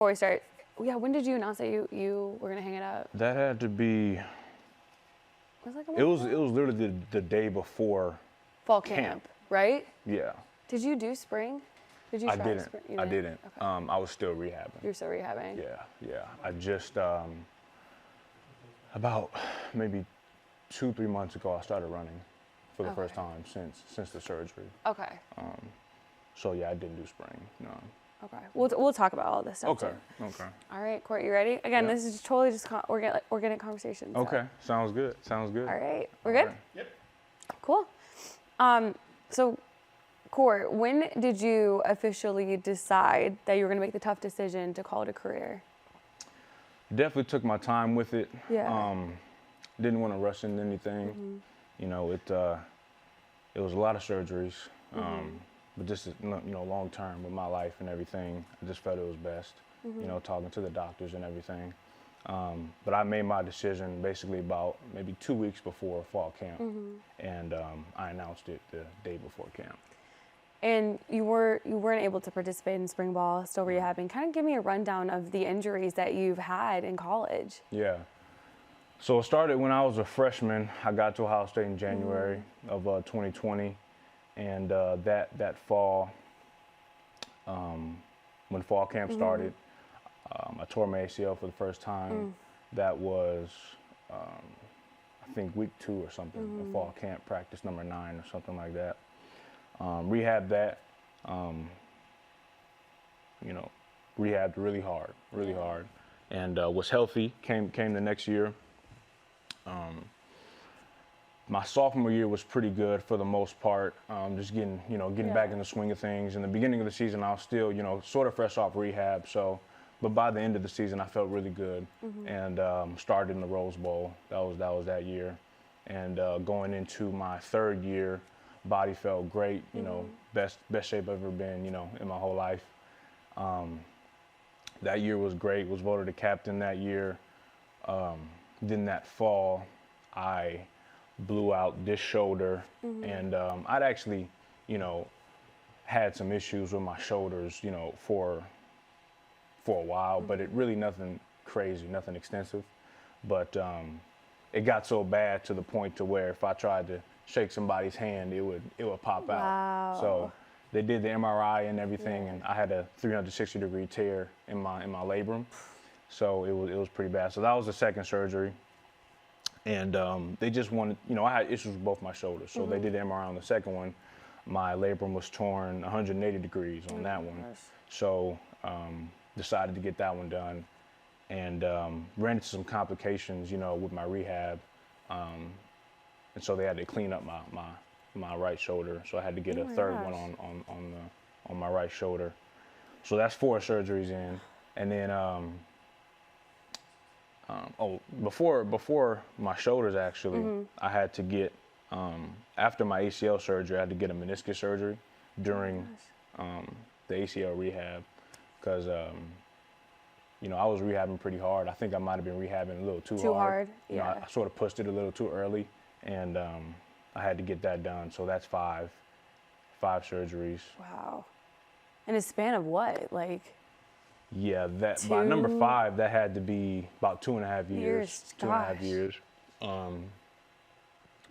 Before we start, yeah, when did you announce that you were gonna hang it up? That had to be. It was like It was literally the day before fall camp, right? Yeah. Did you do spring? Did you I try didn't. spring? I didn't. Okay. I was still rehabbing. You were still rehabbing. Yeah. I just about maybe 2-3 months ago I started running for the first time since the surgery. Okay. So yeah, I didn't do spring. No. Okay. We'll talk about all this stuff Okay. too. Okay. All right, Kourt, you ready? Again, Yeah. this is totally just organic conversation. So. Okay. Sounds good. Sounds good. All right. We're good? Right. Yep. Cool. So, Kourt, when did you officially decide that you were going to make the tough decision to call it a career? Definitely took my time with it. Yeah. Didn't want to rush into anything. You know, it was a lot of surgeries. But just, long term with my life and everything, I just felt it was best, talking to the doctors and everything. But I made my decision basically about maybe 2 weeks before fall camp, and I announced it the day before camp. And you weren't able to participate in spring ball, still rehabbing. Kind of give me a rundown of the injuries that you've had in college. Yeah. So it started when I was a freshman. I got to Ohio State in January of 2020. And that fall, when fall camp started, I tore my ACL for the first time. That was, I think, week 2 or something, of fall camp, practice number 9 or something like that. Rehabbed that, rehabbed really hard, and was healthy. Came the next year. My sophomore year was pretty good for the most part, just getting back in the swing of things. In the beginning of the season, I was still, sort of fresh off rehab. But by the end of the season, I felt really good, and started in the Rose Bowl. That was that year, and going into my 3rd year, body felt great. Best shape I've ever been, in my whole life. That year was great. Was voted a captain that year. Then that fall, I blew out this shoulder, and I'd actually, had some issues with my shoulders, for a while, but it really nothing crazy, nothing extensive. But it got so bad to the point to where if I tried to shake somebody's hand, it would pop out. So they did the MRI and everything, and I had a 360-degree tear in my labrum. So it was pretty bad. So that was the second surgery. And they just wanted, I had issues with both my shoulders. So they did the MRI on the second one. My labrum was torn 180 degrees on that one. So decided to get that one done, and ran into some complications, with my rehab. And so they had to clean up my right shoulder. So I had to get a third one on my right shoulder. So that's 4 surgeries in. And then before my shoulders, actually, I had to get, after my ACL surgery, I had to get a meniscus surgery during the ACL rehab, because, I was rehabbing pretty hard. I think I might have been rehabbing a little too hard. Yeah. I sort of pushed it a little too early, and I had to get that done. So that's 5 surgeries. Wow. In a span of what, like? Yeah, by number 5, that had to be about 2.5 years. 2.5 years.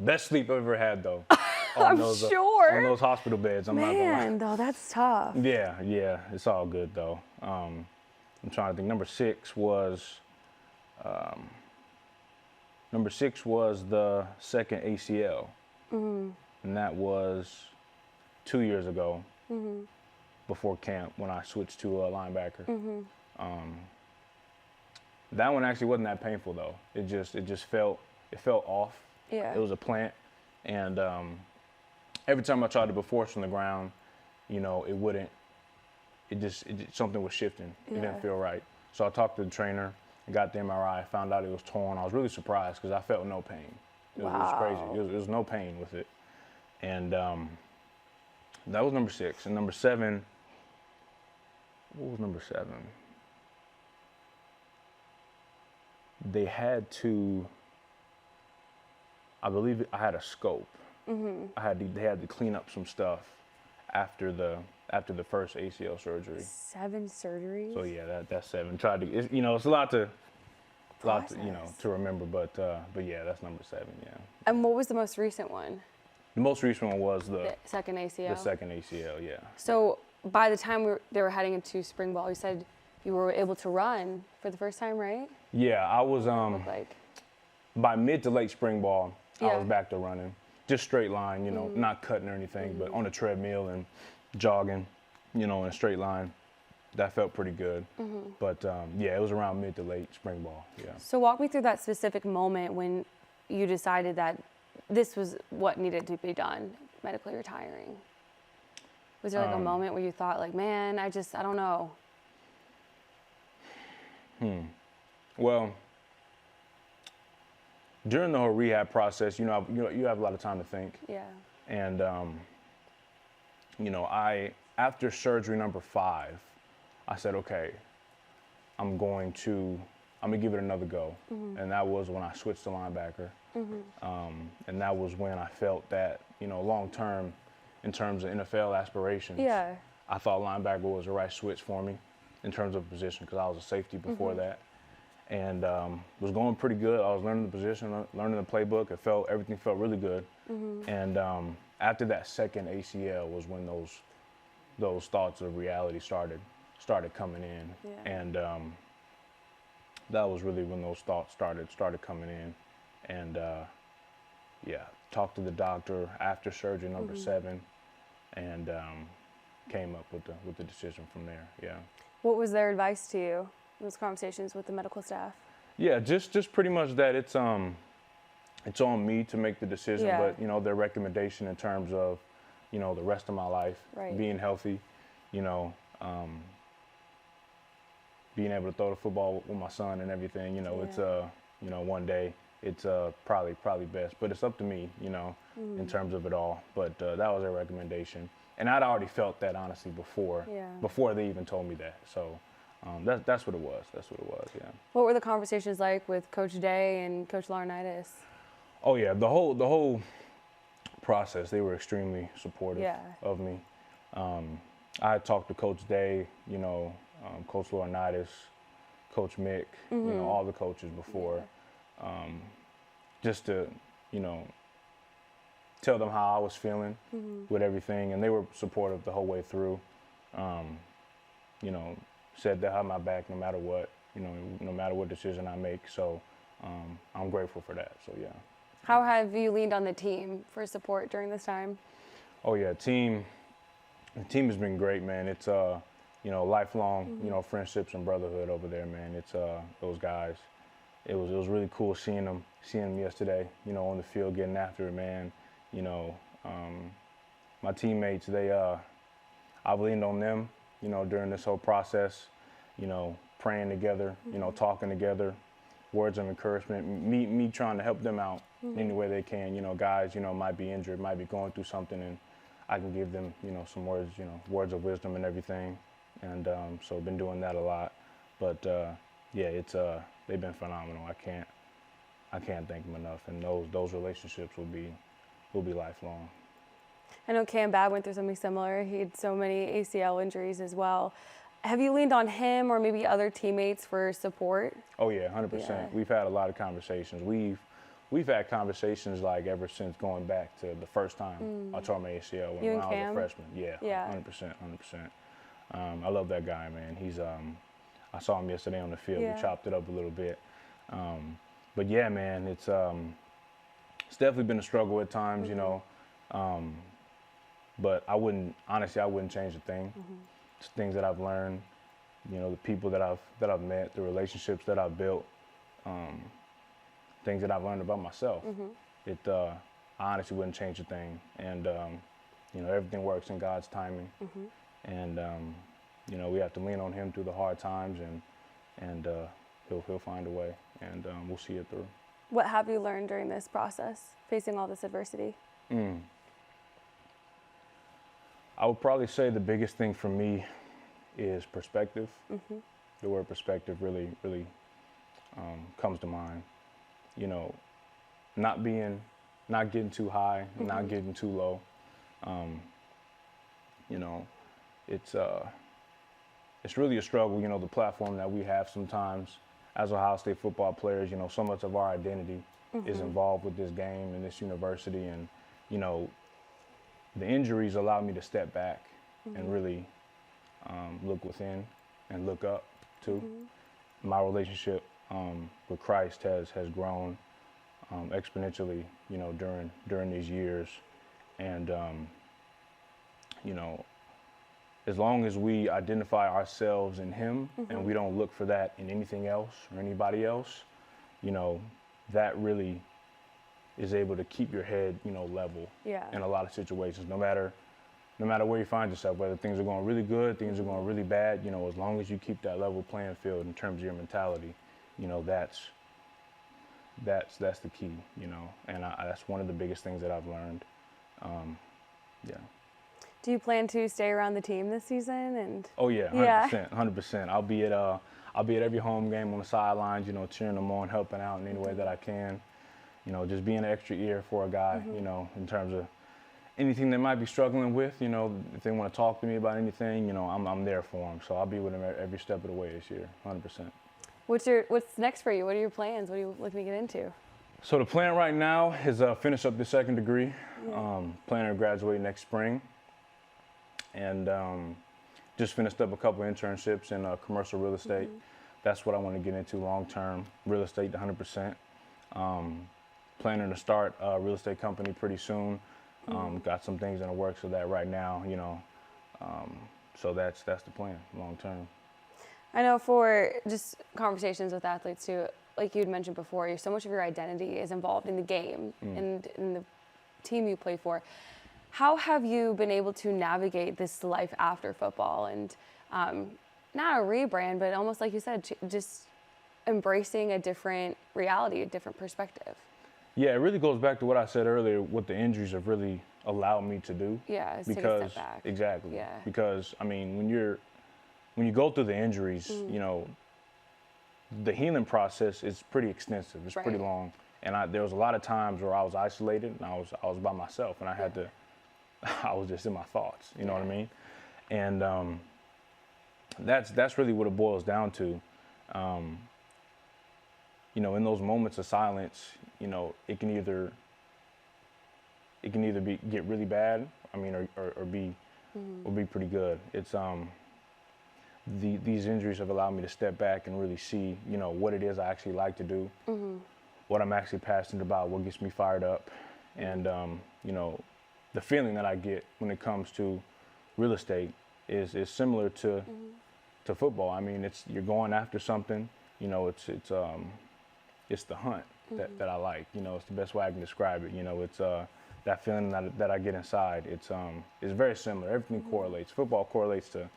Best sleep I've ever had, though. I'm sure. On those hospital beds. I'm not gonna lie. Man, though, that's tough. Yeah, it's all good though. I'm trying to think. Number 6 was the second ACL, and that was 2 years ago. Before camp, when I switched to a linebacker. That one actually wasn't that painful though. It just felt off. Yeah. It was a plant, and every time I tried to before from the ground, it wouldn't. Something was shifting. It didn't feel right. So I talked to the trainer, I got the MRI, found out it was torn. I was really surprised because I felt no pain. It was crazy. It was no pain with it, and that was number 6. And number 7. What was number 7? They had to, I believe I had a scope. They had to clean up some stuff after the first ACL surgery. 7 surgeries? So yeah, that's 7. Tried to, it's a lot to to remember, but yeah, that's number 7. Yeah. And what was the most recent one? The most recent one was The second ACL? The second ACL, yeah. So by the time they were heading into spring ball, you said you were able to run for the first time, right? Yeah, I was Like by mid to late spring ball, I Yeah. was back to running. Just straight line, not cutting or anything, but on a treadmill and jogging, in a straight line. That felt pretty good. But yeah, it was around mid to late spring ball, yeah. So walk me through that specific moment when you decided that this was what needed to be done, medically retiring. Was there like a moment where you thought like, man, I don't know? Well, during the whole rehab process, you have a lot of time to think. Yeah. And, after surgery number 5, I said, okay, I'm going to give it another go. And that was when I switched to linebacker. And that was when I felt that, long term, in terms of NFL aspirations, Yeah. I thought linebacker was the right switch for me in terms of position, because I was a safety before that. And was going pretty good. I was learning the position, learning the playbook. Everything felt really good. And after that second ACL was when those thoughts of reality started coming in. Yeah. And that was really when those thoughts started coming in. And yeah, talked to the doctor after surgery number 7, and came up with the decision from there. Yeah. What was their advice to you? Those conversations with the medical staff? Yeah, just pretty much that it's on me to make the decision, Yeah. but their recommendation in terms of the rest of my life, Right. being healthy, being able to throw the football with my son and everything, it's one day it's probably best, but it's up to me, in terms of it all. But that was their recommendation, and I'd already felt that honestly before they even told me that. So that's what it was. Yeah. What were the conversations like with Coach Day and Coach Laurinaitis? Oh yeah, the whole process, they were extremely supportive of me. I had talked to Coach Day, Coach Laurinaitis, Coach Mick, all the coaches before, just to, tell them how I was feeling with everything, and they were supportive the whole way through. Said they'll have my back no matter what, no matter what decision I make. So I'm grateful for that. So yeah. How have you leaned on the team for support during this time? Oh yeah, the team has been great, man. It's lifelong, friendships and brotherhood over there, man. It's those guys. It was really cool seeing them yesterday, on the field getting after it, man. My teammates, I've leaned on them, during this whole process, praying together, talking together, words of encouragement, me trying to help them out any way they can. Guys, might be injured, might be going through something, and I can give them, some words, words of wisdom and everything. And so I've been doing that a lot. But yeah, they've been phenomenal. I can't thank them enough. And those relationships will be lifelong. I know Cam Babb went through something similar. He had so many ACL injuries as well. Have you leaned on him or maybe other teammates for support? Oh yeah, 100%. Yeah. We've had a lot of conversations. We've had conversations like ever since going back to the first time I tore my ACL when I was a freshman. Yeah, 100%. I love that guy, man. He's I saw him yesterday on the field. Yeah. We chopped it up a little bit. But yeah, man, it's definitely been a struggle at times, but I wouldn't change a thing. It's things that I've learned, the people that I've met, the relationships that I've built, things that I've learned about myself. I honestly wouldn't change a thing. And everything works in God's timing. And we have to lean on Him through the hard times, and He'll find a way, and we'll see it through. What have you learned during this process, facing all this adversity? I would probably say the biggest thing for me is perspective. The word perspective really comes to mind. Not getting too high, not getting too low. you know, it's really a struggle. You know, the platform that we have sometimes as Ohio State football players, you know, so much of our identity is involved with this game and this university, and you know, the injuries allowed me to step back and really look within and look up too. My relationship with Christ has grown exponentially, you know, during these years, and you know, as long as we identify ourselves in Him and we don't look for that in anything else or anybody else, you know, that really is able to keep your head, you know, level in a lot of situations, no matter where you find yourself, whether things are going really good, things are going really bad, you know, as long as you keep that level playing field in terms of your mentality, you know, that's the key, you know, and that's one of the biggest things that I've learned. Do you plan to stay around the team this season? And oh yeah, 100%, 100%. I'll be at every home game on the sidelines, you know, cheering them on, helping out in any way that I can, you know, just being an extra ear for a guy, you know, in terms of anything they might be struggling with, you know, if they want to talk to me about anything, you know, I'm there for them. So I'll be with them every step of the way this year, 100%. What's next for you? What are your plans? What are you looking to get into? So the plan right now is finish up the second degree. Planning to graduate next spring, and just finished up a couple of internships in commercial real estate. That's what I want to get into long term, real estate 100%. Planning to start a real estate company pretty soon. Got some things in the works of that right now, you know. So that's the plan, long term. I know for just conversations with athletes too, like you'd mentioned before, so much of your identity is involved in the game and in the team you play for. How have you been able to navigate this life after football and not a rebrand, but almost like you said, just embracing a different reality, a different perspective? Yeah, it really goes back to what I said earlier, what the injuries have really allowed me to do. Yeah, because take a step back. Exactly. Yeah. Because I mean, when you go through the injuries, you know, the healing process is pretty extensive. It's pretty long, and there was a lot of times where I was isolated and I was by myself, and I was just in my thoughts. You know what I mean? And that's really what it boils down to. You know, in those moments of silence, you know, it can either get really bad, I mean, or be pretty good. It's these injuries have allowed me to step back and really see, you know, what it is I actually like to do, what I'm actually passionate about, what gets me fired up, and you know, the feeling that I get when it comes to real estate is similar to football. I mean, you're going after something, you know, it's the hunt that I like. You know, it's the best way I can describe it. You know, it's that feeling that I get inside. It's very similar. Everything correlates. Football correlates to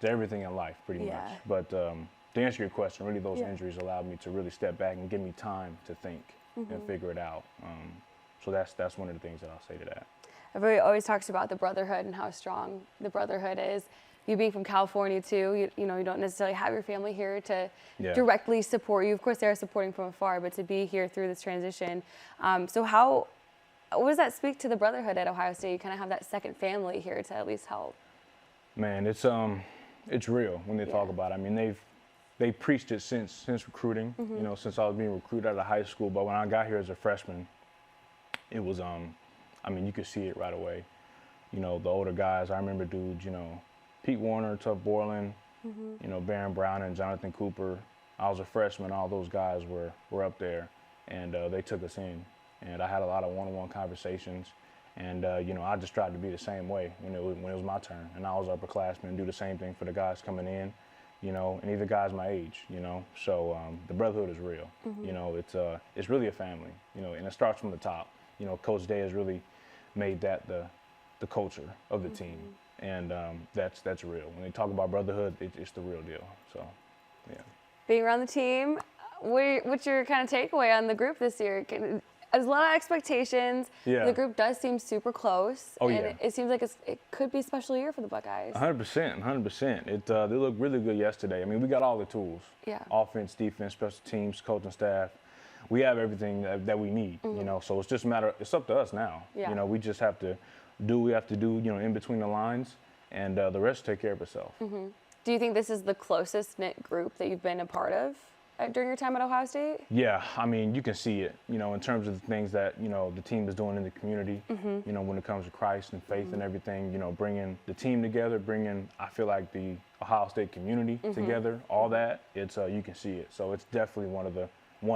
everything in life, pretty much. But to answer your question, really those injuries allowed me to really step back and give me time to think and figure it out. So that's one of the things that I'll say to that. Everybody always talks about the Brotherhood and how strong the Brotherhood is. You being from California too, you know, you don't necessarily have your family here to directly support you. Of course, they're supporting from afar, but to be here through this transition. So what does that speak to the Brotherhood at Ohio State? You kind of have that second family here to at least help. Man, it's real when they talk about it. I mean, they've preached it since recruiting, you know, since I was being recruited out of high school. But when I got here as a freshman, it was, I mean, you could see it right away. You know, the older guys, I remember dudes, you know, Pete Warner, Tuff Borland, you know, Baron Brown and Jonathan Cooper. I was a freshman, all those guys were up there, and they took us in. And I had a lot of one-on-one conversations. And, you know, I just tried to be the same way when it was my turn. And I was upperclassman and do the same thing for the guys coming in, you know, and either guys my age, you know. So the Brotherhood is real. You know, it's really a family, you know, and it starts from the top. You know, Coach Day has really made that the culture of the team. And that's real. When they talk about Brotherhood, it's the real deal. So, yeah. Being around the team, what's your kind of takeaway on the group this year? There's a lot of expectations. Yeah. The group does seem super close. Oh, and it seems like it could be a special year for the Buckeyes. 100%, 100%. They looked really good yesterday. I mean, we got all the tools. Yeah. Offense, defense, special teams, coaching staff. We have everything that we need, you know. So it's just it's up to us now. Yeah. You know, we just have to do what we have to do, you know, in between the lines and the rest take care of itself. Do you think this is the closest knit group that you've been a part of during your time at Ohio State? Yeah, I mean, you can see it, in terms of the things that, the team is doing in the community, when it comes to Christ and faith and everything, bringing the team together, I feel like the Ohio State community together, all that, it's, you can see it. So it's definitely one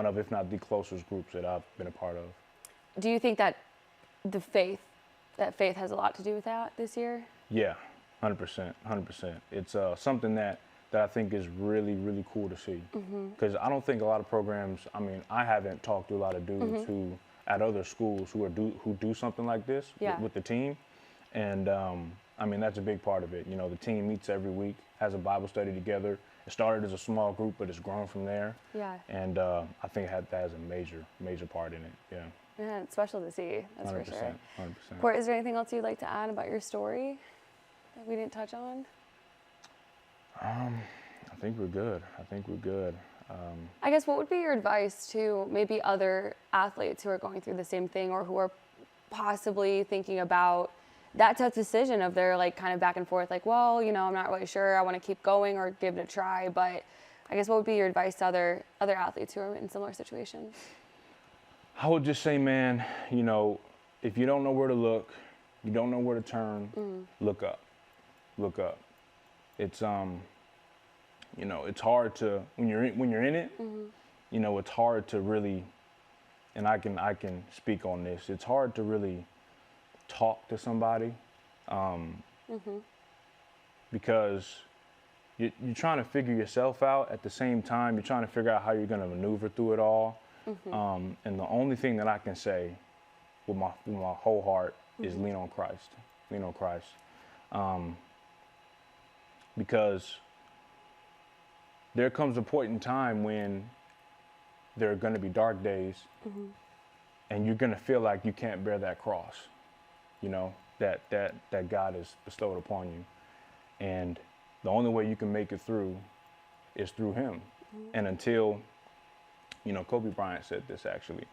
of, if not the closest groups that I've been a part of. Do you think that faith has a lot to do with that this year? Yeah, 100%. It's something that I think is really, really cool to see. Because I don't think a lot of programs, I haven't talked to a lot of dudes who, at other schools, who do something like this with the team. And that's a big part of it. The team meets every week, has a Bible study together. It started as a small group, but it's grown from there. Yeah. And I think that has a major part in it. Yeah. Yeah, it's special to see, that's 100%, for sure. 100%. Kourt, is there anything else you'd like to add about your story that we didn't touch on? I think we're good. I guess what would be your advice to maybe other athletes who are going through the same thing or who are possibly thinking about that tough decision of their kind of back and forth, well, I'm not really sure, I want to keep going or give it a try, but I guess what would be your advice to other athletes who are in similar situations? I would just say, man, if you don't know where to look, you don't know where to turn, look up. It's it's hard to when you're in it. It's hard to really, and I can speak on this. It's hard to really talk to somebody because you're trying to figure yourself out at the same time. You're trying to figure out how you're going to maneuver through it all. And the only thing that I can say with my whole heart is lean on Christ. Lean on Christ. Because there comes a point in time when there are going to be dark days and you're going to feel like you can't bear that cross, that God has bestowed upon you. And the only way you can make it through is through him. And until, Kobe Bryant said this actually,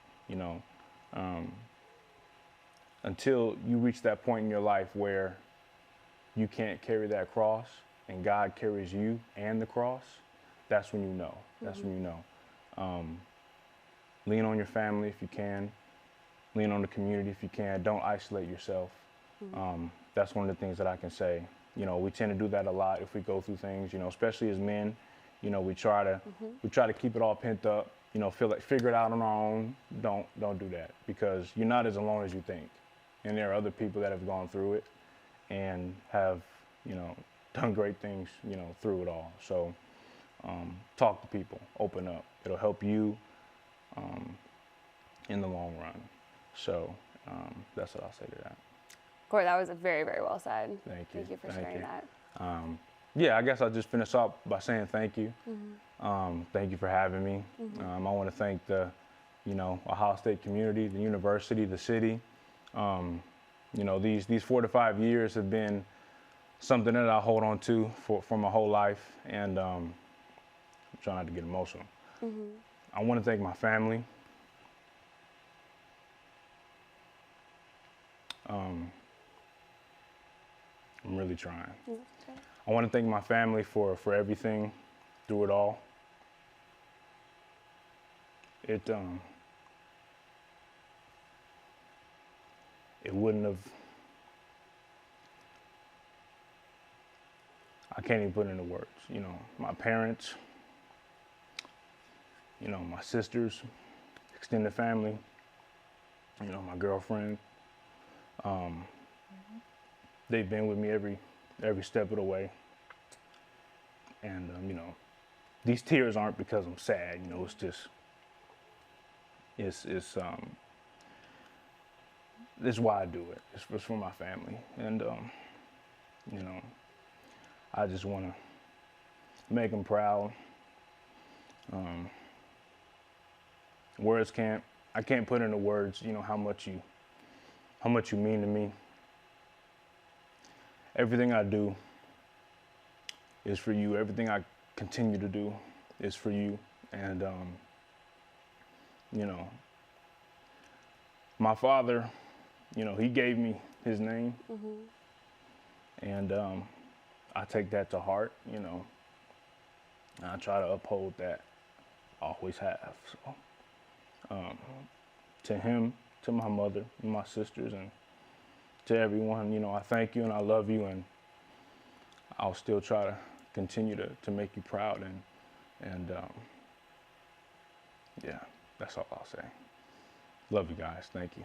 until you reach that point in your life where you can't carry that cross and God carries you and the cross, that's when you know. That's when you know. Lean on your family if you can. Lean on the community if you can. Don't isolate yourself. That's one of the things that I can say. We tend to do that a lot if we go through things, especially as men. We try to keep it all pent up, figure it out on our own. Don't do that because you're not as alone as you think. And there are other people that have gone through it and have, done great things, through it all. So talk to people, open up. It'll help you in the long run. So that's what I'll say to that. Kourt, that was very, very well said. Thank you. Thank you for sharing that. Yeah, I guess I'll just finish off by saying thank you. Thank you for having me. I want to thank the, Ohio State community, the university, the city. These 4 to 5 years have been something that I hold on to for my whole life, and I'm trying not to get emotional. I want to thank my family. I'm really trying. I want to thank my family for everything through it all. It wouldn't have, I can't even put it into words. My parents, my sisters, extended family, my girlfriend, they've been with me every step of the way. And, these tears aren't because I'm sad, it's just, this is why I do it. It's for my family. And, I just want to make them proud. I can't put into words, how much you mean to me. Everything I do is for you. Everything I continue to do is for you. And, my father, he gave me his name. And I take that to heart, you know, and I try to uphold that, always have. So to him, to my mother, and my sisters, and to everyone, you know, I thank you and I love you, and I'll still try to continue to make you proud, and yeah, that's all I'll say. Love you guys. Thank you.